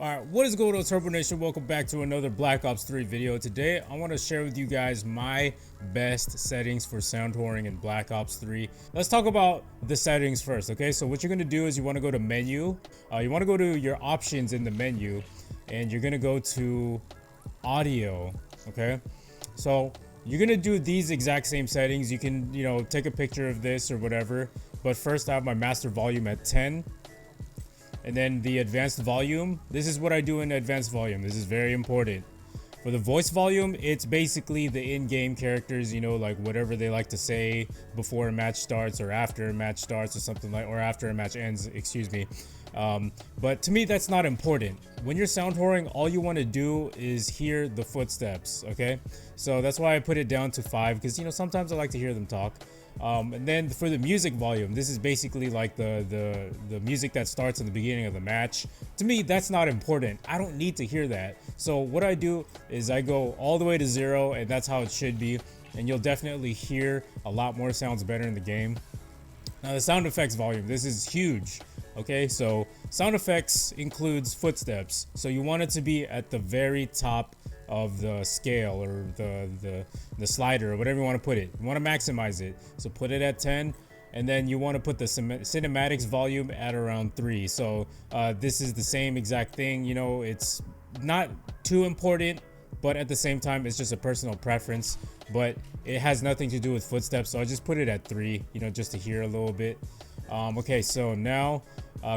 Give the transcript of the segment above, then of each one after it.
Alright, what is going on, Turbo Nation? Welcome back to another Black Ops 3 video. Today, I want to share with you guys my best settings for sound whoring in Black Ops 3. Let's talk about the settings first, okay? So what you're going to do is you want to go to menu. You want to go to your options in the menu, and you're going to go to audio, okay? So you're going to do these exact same settings. You can, take a picture of this or whatever. But first, I have my master volume at 10. And then the advanced volume, this is what I do in advanced volume. This is very important. For the voice volume, it's basically the in-game characters, like whatever they like to say before a match starts or after a match starts or something like, or after a match ends, excuse me. But to me, that's not important. When you're sound whoring, all you want to do is hear the footsteps, okay? So that's why I put it down to 5, because, sometimes I like to hear them talk. And then for the music volume, this is basically like the music that starts in the beginning of the match. To me, that's not important. I don't need to hear that. So what I do is I go all the way to 0, and that's how it should be. And you'll definitely hear a lot more sounds better in the game. Now the sound effects volume, this is huge. Okay, so sound effects includes footsteps. So you want it to be at the very top of the scale or the slider or whatever you want to put it. You want to maximize it, so put it at 10, and then you want to put the cinematics volume at around 3. So this is the same exact thing. It's not too important, but at the same time it's just a personal preference, but it has nothing to do with footsteps, so I just put it at 3, just to hear a little bit. Okay, so now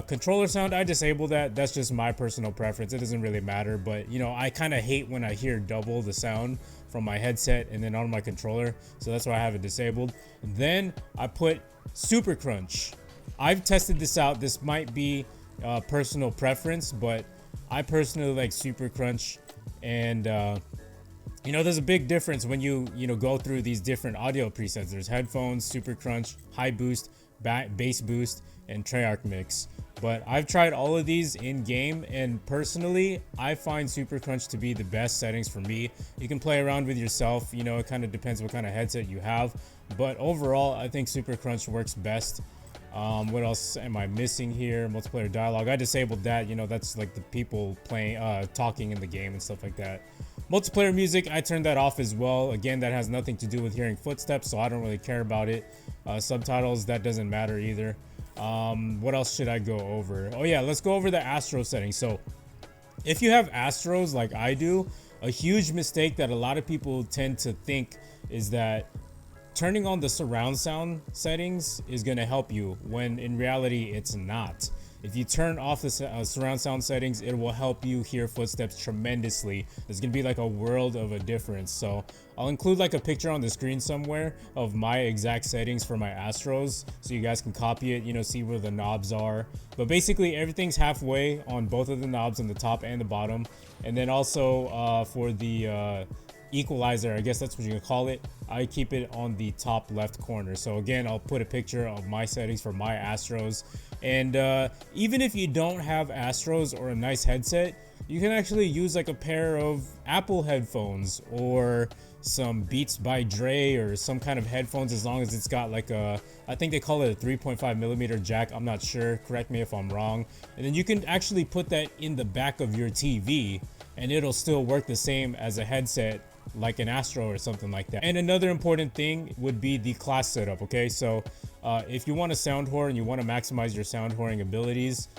controller sound, I disable that. That's just my personal preference. It doesn't really matter, but I kind of hate when I hear double the sound from my headset and then on my controller, so that's why I have it disabled. Then I put super crunch. I've tested this out. This might be personal preference, but I personally like super crunch. And there's a big difference when you go through these different audio presets. There's headphones, super crunch, high boost, bass boost, and Treyarch mix. But I've tried all of these in game, and personally I find super crunch to be the best settings for me. You can play around with yourself, it kind of depends what kind of headset you have, but overall I think super crunch works best. What else am I missing here? Multiplayer dialogue, I disabled that. That's like the people playing talking in the game and stuff like that. Multiplayer music, I turned that off as well. Again, that has nothing to do with hearing footsteps, so I don't really care about it. Subtitles, that doesn't matter either. What else should I go over? Oh yeah, let's go over the Astro settings. So if you have Astros like I do, a huge mistake that a lot of people tend to think is that turning on the surround sound settings is going to help you, when in reality it's not. If you turn off the surround sound settings, it will help you hear footsteps tremendously. There's gonna be like a world of a difference. So I'll include like a picture on the screen somewhere of my exact settings for my Astros, so you guys can copy it, see where the knobs are. But basically everything's halfway on both of the knobs, on the top and the bottom. And then also for the equalizer, I guess that's what you can call it, I keep it on the top left corner. So again, I'll put a picture of my settings for my Astros. And even if you don't have Astros or a nice headset, you can actually use like a pair of Apple headphones or some Beats by Dre or some kind of headphones, as long as it's got like a, I think they call it a 3.5mm jack, I'm not sure, correct me if I'm wrong. And then you can actually put that in the back of your TV and it'll still work the same as a headset, like an Astro or something like that. And another important thing would be the class setup. Okay, so if you want to sound whore and you want to maximize your sound whoring abilities,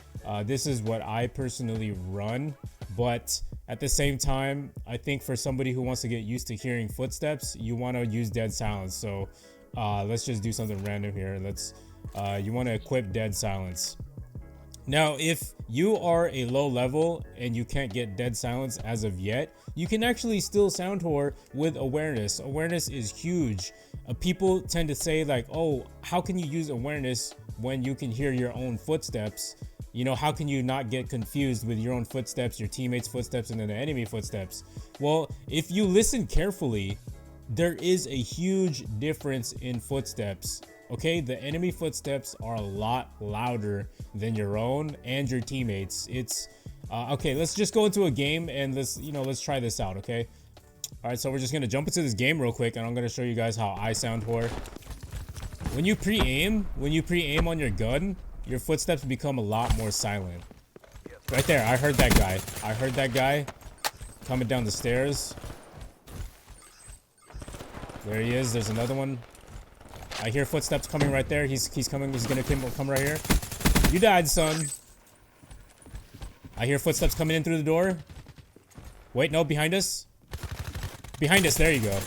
this is what I personally run. But at the same time, I think for somebody who wants to get used to hearing footsteps, you want to use dead silence. So let's just do something random here. You want to equip dead silence. Now, if you are a low level and you can't get dead silence as of yet, you can actually still sound whore with awareness. Awareness is huge. People tend to say like, oh, how can you use awareness when you can hear your own footsteps? How can you not get confused with your own footsteps, your teammates' footsteps, and then the enemy footsteps? Well, if you listen carefully, there is a huge difference in footsteps. Okay, the enemy footsteps are a lot louder than your own and your teammates. It's okay, let's just go into a game and let's try this out. Okay, all right, so we're just gonna jump into this game real quick and I'm gonna show you guys how I sound whore. When you pre-aim on your gun, your footsteps become a lot more silent. Right there. I heard that guy. I heard that guy coming down the stairs. There he is. There's another one. I hear footsteps coming right there. He's coming. He's gonna come right here. You died, son. I hear footsteps coming in through the door. Wait, no, behind us. Behind us. There you go.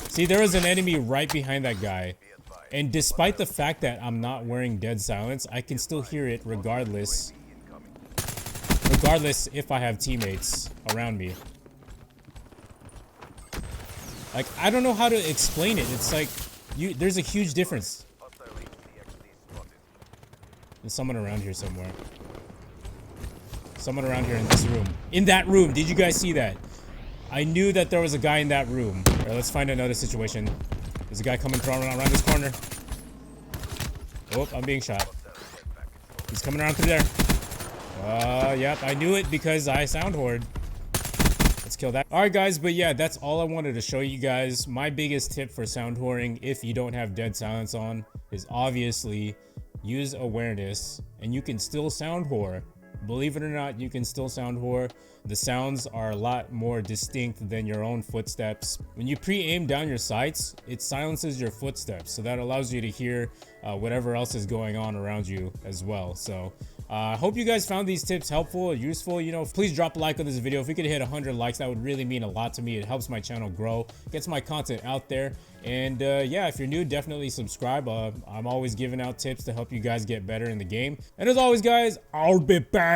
See, there was an enemy right behind that guy. And despite the fact that I'm not wearing dead silence, I can still hear it regardless. Regardless if I have teammates around me. Like, I don't know how to explain it. It's like, there's a huge difference. There's someone around here somewhere. Someone around here in this room. In that room! Did you guys see that? I knew that there was a guy in that room. Alright, let's find another situation. There's a guy coming around this corner. Oh, I'm being shot. He's coming around through there. Yep, I knew it because I sound hoard. Let's kill that. Alright guys, but yeah, that's all I wanted to show you guys. My biggest tip for sound whoring, if you don't have dead silence on, is obviously use awareness, and you can still sound whore. Believe it or not, you can still sound whore. The sounds are a lot more distinct than your own footsteps. When you pre-aim down your sights, it silences your footsteps, so that allows you to hear whatever else is going on around you as well. So I hope you guys found these tips helpful or useful. You know, please drop a like on this video. If we could hit 100 likes, that would really mean a lot to me. It helps my channel grow, gets my content out there. And yeah, if you're new, definitely subscribe. I'm always giving out tips to help you guys get better in the game. And as always, guys, I'll be back.